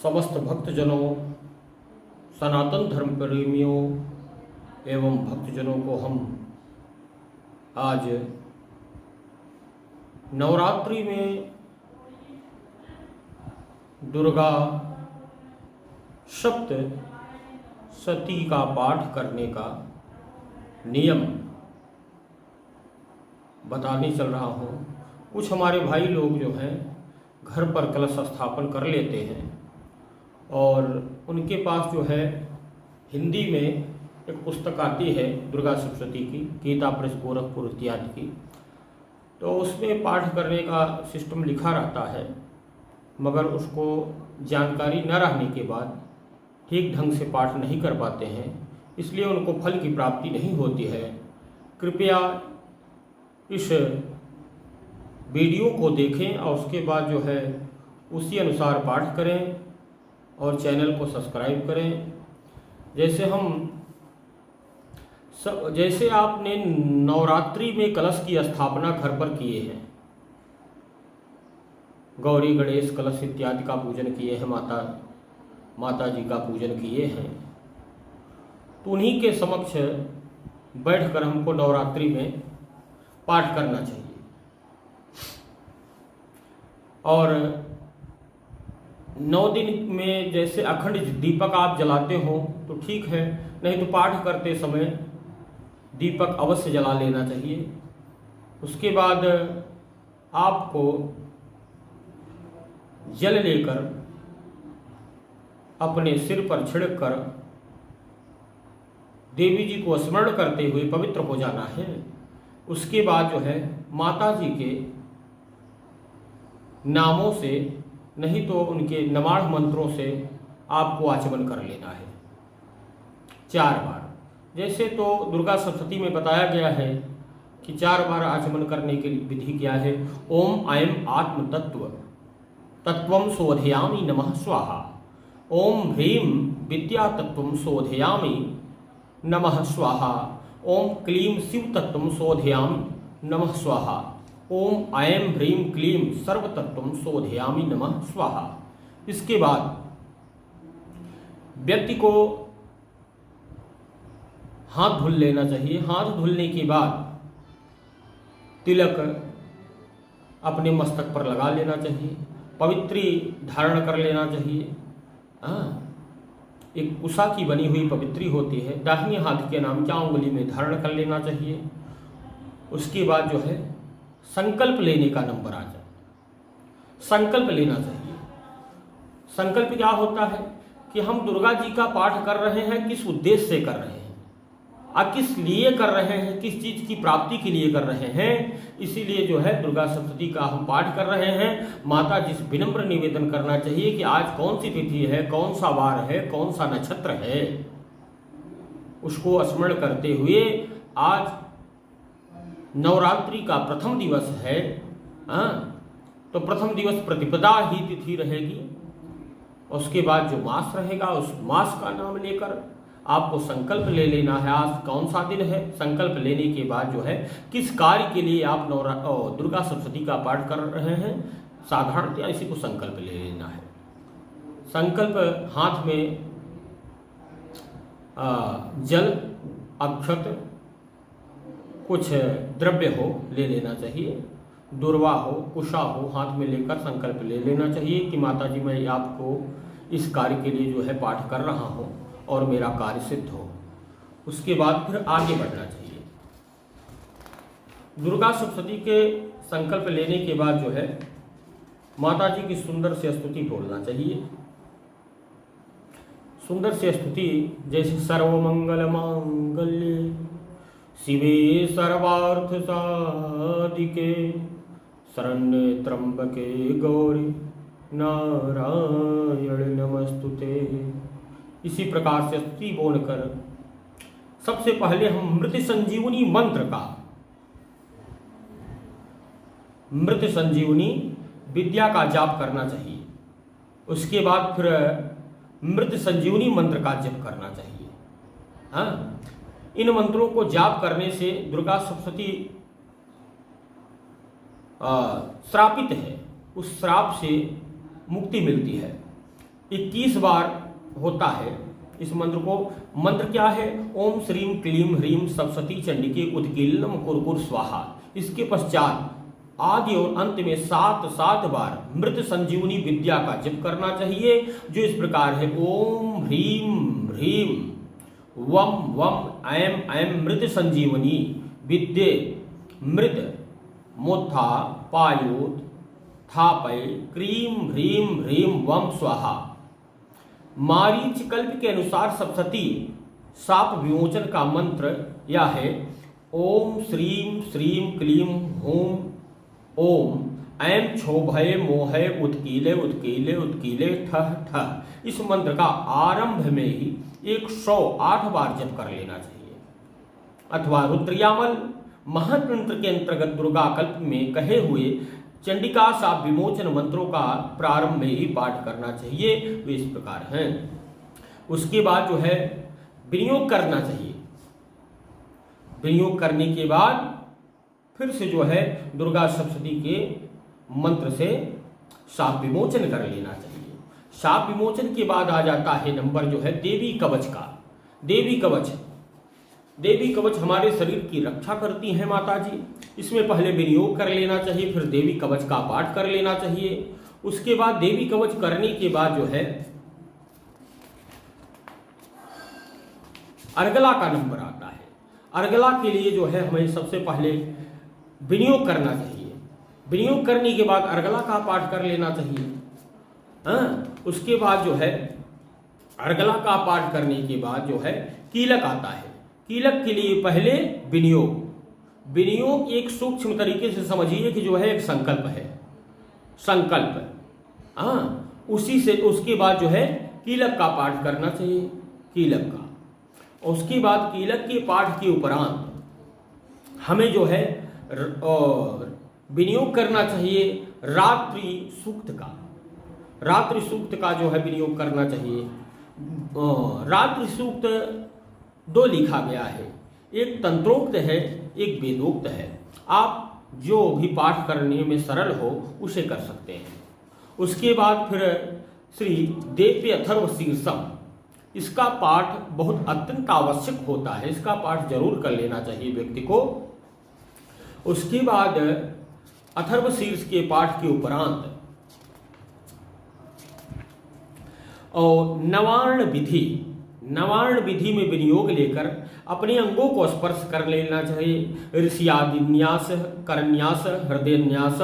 समस्त भक्तजनों, सनातन धर्म प्रेमियों एवं भक्तजनों को हम आज नवरात्रि में दुर्गा सप्तशती का पाठ करने का नियम बताने चल रहा हूँ। कुछ हमारे भाई लोग जो हैं घर पर कलश स्थापन कर लेते हैं और उनके पास जो है हिंदी में एक पुस्तक आती है दुर्गा सप्तशती की, गीता प्रेस गोरखपुर इत्यादि की, तो उसमें पाठ करने का सिस्टम लिखा रहता है, मगर उसको जानकारी न रहने के बाद ठीक ढंग से पाठ नहीं कर पाते हैं, इसलिए उनको फल की प्राप्ति नहीं होती है। कृपया इस वीडियो को देखें और उसके बाद जो है उसी अनुसार पाठ करें और चैनल को सब्सक्राइब करें। जैसे आपने नवरात्रि में कलश की स्थापना घर पर किए हैं, गौरी गणेश कलश इत्यादि का पूजन किए हैं, माता जी का पूजन किए हैं, तो उन्हीं के समक्ष बैठकर हमको नवरात्रि में पाठ करना चाहिए। और 9 दिन में जैसे अखंड दीपक आप जलाते हो तो ठीक है, नहीं तो पाठ करते समय दीपक अवश्य जला लेना चाहिए। उसके बाद आपको जल लेकर अपने सिर पर छिड़ककर देवी जी को स्मरण करते हुए पवित्र हो जाना है। उसके बाद जो है माता जी के नामों से नहीं तो उनके नमाण मंत्रों से आपको आचमन कर लेना है 4 बार। जैसे तो दुर्गा सप्तशती में बताया गया है कि 4 बार आचमन करने की विधि क्या है। ओम ऐं आत्म तत्वं शोधयामि नमः स्वाहा। ओम ह्रीं विद्या तत्वं शोधयामि नमः स्वाहा। ओम क्लीं शिव तत्वं शोधयामि नमः स्वाहा। ओम ऐं ह्रीं क्लीं सर्व तत्वं शोधयामि नमः स्वाहा। इसके बाद व्यक्ति को हाथ धुल लेना चाहिए। हाथ धुलने के बाद तिलक अपने मस्तक पर लगा लेना चाहिए, पवित्री धारण कर लेना चाहिए। एक उषा की बनी हुई पवित्री होती है, दाहिने हाथ के नाम 4 उंगली में धारण कर लेना चाहिए। उसके बाद जो है संकल्प लेने का नंबर आ जाए, संकल्प लेना चाहिए। संकल्प क्या होता है कि हम दुर्गा जी का पाठ कर रहे हैं, किस उद्देश्य से कर रहे हैं और किस लिए कर रहे हैं, किस चीज की प्राप्ति के लिए कर रहे हैं। इसीलिए जो है दुर्गा सप्तशती का हम पाठ कर रहे हैं। माता जी से विनम्र निवेदन करना चाहिए कि आज कौन सी तिथि है, कौन सा वार है, कौन सा नक्षत्र है, उसको स्मरण करते हुए आज नवरात्रि का प्रथम दिवस है। तो प्रथम दिवस प्रतिपदा ही तिथि रहेगी। उसके बाद जो मास रहेगा उस मास का नाम लेकर आपको संकल्प ले लेना है। आज कौन सा दिन है, संकल्प लेने के बाद जो है किस कार्य के लिए आप दुर्गा सप्तशती का पाठ कर रहे हैं, साधारणतया इसी को संकल्प ले लेना है। संकल्प हाथ में जल, अक्षत, कुछ द्रव्य हो ले लेना चाहिए, दुर्वा हो, कुशा हो, हाथ में लेकर संकल्प ले लेना चाहिए कि माता जी मैं आपको इस कार्य के लिए जो है पाठ कर रहा हूँ और मेरा कार्य सिद्ध हो। उसके बाद फिर आगे बढ़ना चाहिए। दुर्गा सप्तशती के संकल्प लेने के बाद जो है माता जी की सुंदर सी स्तुति बोलना चाहिए। सुंदर सी स्तुति जैसे सर्वमंगल मांगल्ये शिवे सर्वार्थ साधिके शरण्ये त्र्यंबके गौरी नारायण नमस्तुते। इसी प्रकार से स्तुति बोलकर सबसे पहले हम मृत संजीवनी मंत्र का, मृत संजीवनी विद्या का जाप करना चाहिए। उसके बाद फिर मृत संजीवनी मंत्र का जप करना चाहिए। इन मंत्रों को जाप करने से दुर्गा सप्तशती श्रापित है, उस श्राप से मुक्ति मिलती है। 21 बार होता है। इस मंत्र को, मंत्र क्या है? ओम श्रीम क्लीम ह्रीम सप्तशती चंडिके उत्कीर्णम कुरकुर स्वाहा। इसके पश्चात आदि और अंत में 7 बार मृत संजीवनी विद्या का जप करना चाहिए, जो इस प्रकार है। ओम ह्रीम ह्रीम वम वम ऐम ऐम मृत संजीवनी विद्ये मृत मोथा पायोत थापय क्रीम ह्रीम ह्रीम वम स्वाहा। मारीच कल्प के अनुसार सप्तशती शाप विमोचन का मंत्र यह है। ओम श्रीम श्रीम क्लीम हूम ओम ऐम क्षोभय मोहय उत्कीले उत्कीले उत्कीले ठह ठह। इस मंत्र का आरंभ में ही 108 बार जप कर लेना चाहिए। अथवा रुद्रयामल महातंत्र के अंतर्गत दुर्गा कल्प में कहे हुए चंडिका शाप विमोचन मंत्रों का प्रारंभ में ही पाठ करना चाहिए। वे इस प्रकार हैं। उसके बाद जो है विनियोग करना चाहिए। विनियोग करने के बाद फिर से जो है दुर्गा सप्तशती के मंत्र से शाप विमोचन कर लेना चाहिए। शाप विमोचन के बाद आ जाता है नंबर जो है देवी कवच का। देवी कवच, देवी कवच हमारे शरीर की रक्षा करती हैं माता जी। इसमें पहले विनियोग कर लेना चाहिए, फिर देवी कवच का पाठ कर लेना चाहिए। उसके बाद देवी कवच करने के बाद जो है अर्गला का नंबर आता है। अर्गला के लिए जो है हमें सबसे पहले विनियोग करना चाहिए। विनियोग करने के बाद अर्गला का पाठ कर लेना चाहिए। उसके बाद जो है अर्गला का पाठ करने के बाद जो है कीलक आता है। कीलक के लिए पहले विनियोग। विनियोग एक सूक्ष्म तरीके से समझिए कि जो है एक संकल्प है, संकल्प। उसी से उसके बाद जो है कीलक का पाठ करना चाहिए, कीलक का। उसके बाद कीलक के पाठ के उपरांत हमें जो है विनियोग करना चाहिए रात्रि सूक्त का। रात्रि सूक्त का जो है विनियोग करना चाहिए। रात्रि सूक्त 2 लिखा गया है, एक तंत्रोक्त है, एक वेदोक्त है। आप जो भी पाठ करने में सरल हो उसे कर सकते हैं। उसके बाद फिर श्री देव्य अथर्व शीर्षम, इसका पाठ बहुत अत्यंत आवश्यक होता है। इसका पाठ जरूर कर लेना चाहिए व्यक्ति को। उसके बाद अथर्व शीर्ष के पाठ के उपरांत और नवार्ण विधि, नवार्ण विधि में विनियोग लेकर अपने अंगों को स्पर्श कर लेना चाहिए। ऋषियादिन्यास, करन्यास, हृदयन्यास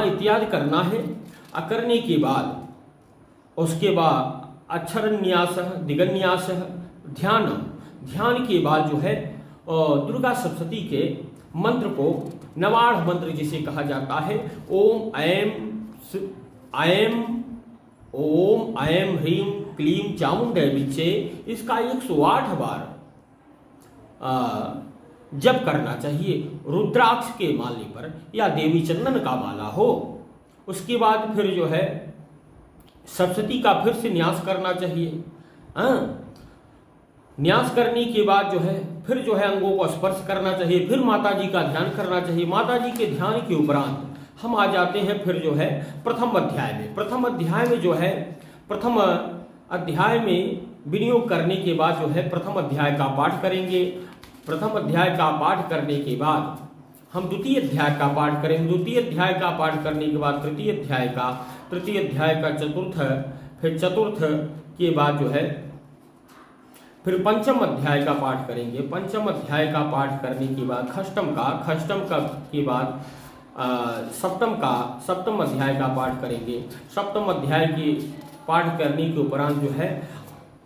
इत्यादि करना है। करने के बाद उसके बाद अक्षरन्यास, दिगन्यास, ध्यान। ध्यान के बाद जो है दुर्गा सप्तशती के मंत्र को नवाढ़ मंत्र जिसे कहा जाता है, ओम ऐम ह्रीम क्लीम चामुंडे विचे, इसका 108 बार जप करना चाहिए। रुद्राक्ष के माले पर या देवी चंदन का माला हो। उसके बाद फिर जो है सप्तशती का फिर से न्यास करना चाहिए। न्यास करने के बाद जो है फिर जो है अंगों को स्पर्श करना चाहिए। फिर माता जी का ध्यान करना चाहिए। माता जी के ध्यान के उपरांत हम आ जाते हैं फिर जो है प्रथम अध्याय में। प्रथम अध्याय में जो है प्रथम अध्याय में विनियोग करने के बाद जो है प्रथम अध्याय का पाठ करेंगे। प्रथम अध्याय का पाठ करने के बाद हम द्वितीय अध्याय का पाठ करेंगे। द्वितीय अध्याय का पाठ करने के बाद तृतीय अध्याय का, तृतीय अध्याय का चतुर्थ, फिर चतुर्थ के बाद जो है फिर पंचम अध्याय का पाठ करेंगे। पंचम अध्याय का पाठ करने के बाद खष्टम का, खष्टम का के बाद सप्तम का, सप्तम अध्याय का पाठ करेंगे। सप्तम अध्याय के पाठ करने के उपरांत जो है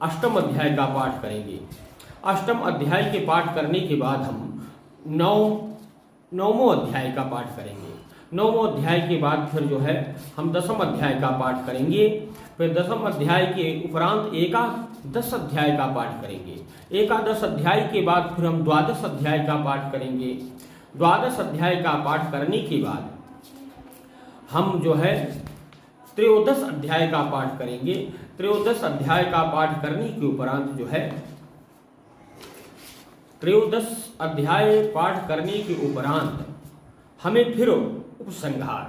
अष्टम अध्याय का पाठ करेंगे। अष्टम अध्याय के पाठ करने के बाद हम नौमों अध्याय का पाठ करेंगे। नौमों अध्याय के बाद फिर जो है हम दसम अध्याय का पाठ करेंगे। फिर दसम अध्याय के उपरांत एकादश अध्याय का पाठ करेंगे। एकादश अध्याय के बाद फिर हम द्वादश अध्याय का पाठ करेंगे। द्वादश अध्याय का पाठ करने के बाद हम जो है त्रयोदश अध्याय का पाठ करेंगे। त्रयोदश अध्याय का पाठ करने के उपरांत जो है त्रयोदश अध्याय पाठ करने के उपरांत हमें फिर उपसंहार,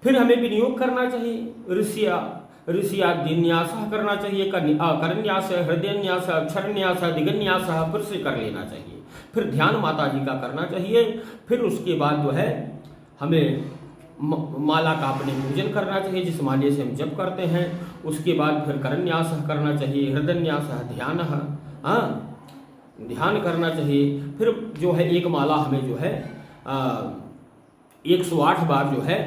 फिर हमें विनियोग करना चाहिए ऋषियादिन्यास करना चाहिए, करन्यास, हृदयन्यास, अक्षरन्यास, दिगन्यास फिर से कर लेना चाहिए। फिर ध्यान माता जी का करना चाहिए। फिर उसके बाद जो है हमें माला का अपने पूजन करना चाहिए, जिस माले से हम जप करते हैं। उसके बाद फिर करन्यास करना चाहिए, हृदयन्यास, ध्यान करना चाहिए। फिर जो है एक माला हमें जो है 108 बार जो है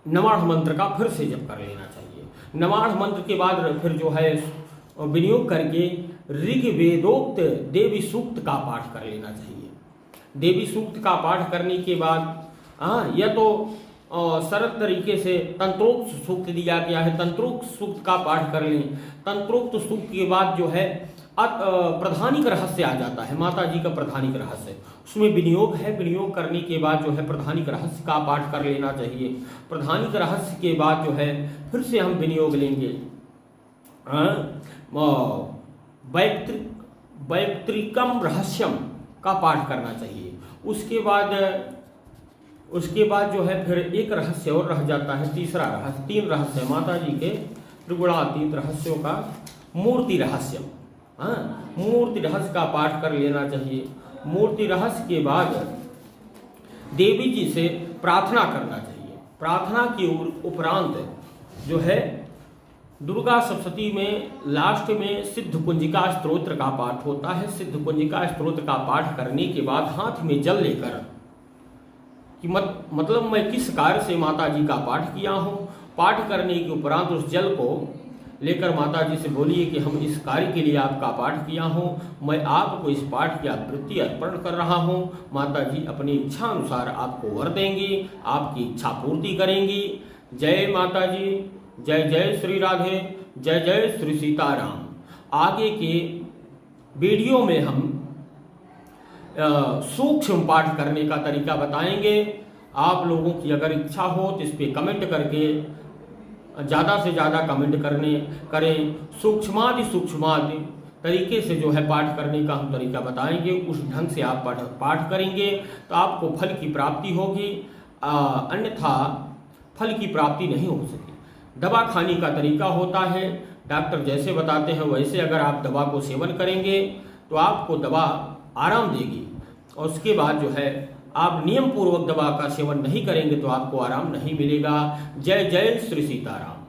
नमाढ़ मंत्र का फिर से जप कर लेना चाहिए। नमाढ़ मंत्र के बाद फिर जो है विनियोग करके ऋग्वेदोक्त देवी सूक्त का पाठ कर लेना चाहिए। देवी सूक्त का पाठ करने के बाद यह तो सरल तरीके से तंत्रोक्त सूक्त दिया गया है, तंत्रोक्त सूक्त का पाठ कर लें। तंत्रोक्त सूक्त के बाद जो है प्रधानिक रहस्य आ जाता है, माता जी का प्रधानिक रहस्य, उसमें विनियोग है। विनियोग करने के बाद जो है प्रधानिक रहस्य का पाठ कर लेना चाहिए। प्रधानिक रहस्य के बाद जो है फिर से हम विनियोग लेंगे, वैक्त्रिकम रहस्यम का पाठ करना चाहिए। उसके बाद जो है फिर एक रहस्य और रह जाता है, तीसरा रहस्य। 3 रहस्य माता जी के त्रिगुणातीत रहस्यों का मूर्ति रहस्य, मूर्ति रहस्य का पाठ कर लेना चाहिए। मूर्ति रहस्य के बाद देवी जी से प्रार्थना करना चाहिए। प्रार्थना के उपरांत जो है दुर्गा सप्तशती में लास्ट में सिद्ध कुंजिका स्तोत्र का पाठ होता है। सिद्ध कुंजिका स्तोत्र का पाठ करने के बाद हाथ में जल लेकर कि मतलब मैं किस कार्य से माता जी का पाठ किया हूँ, पाठ करने के उपरांत उस जल को लेकर माता जी से बोलिए कि हम इस कार्य के लिए आपका पाठ किया हूँ, मैं आपको इस पाठ की आवृत्ति अर्पण कर रहा हूँ। माता जी अपनी इच्छा अनुसार आपको वर देंगी, आपकी इच्छा पूर्ति करेंगी। जय माता जी, जय जय श्री राधे, जय जय श्री सीताराम। आगे के वीडियो में हम सूक्ष्म पाठ करने का तरीका बताएंगे। आप लोगों की अगर इच्छा हो तो इस पर कमेंट करके ज़्यादा से ज़्यादा कमेंट करें। सूक्ष्मादि तरीके से जो है पाठ करने का हम तरीका बताएंगे। उस ढंग से आप पाठ करेंगे तो आपको फल की प्राप्ति होगी, अन्यथा फल की प्राप्ति नहीं हो सकेगी। दवा खाने का तरीका होता है, डॉक्टर जैसे बताते हैं वैसे अगर आप दवा को सेवन करेंगे तो आपको दवा आराम देगी, और उसके बाद जो है आप नियम पूर्वक दवा का सेवन नहीं करेंगे तो आपको आराम नहीं मिलेगा। जय जय श्री सीताराम।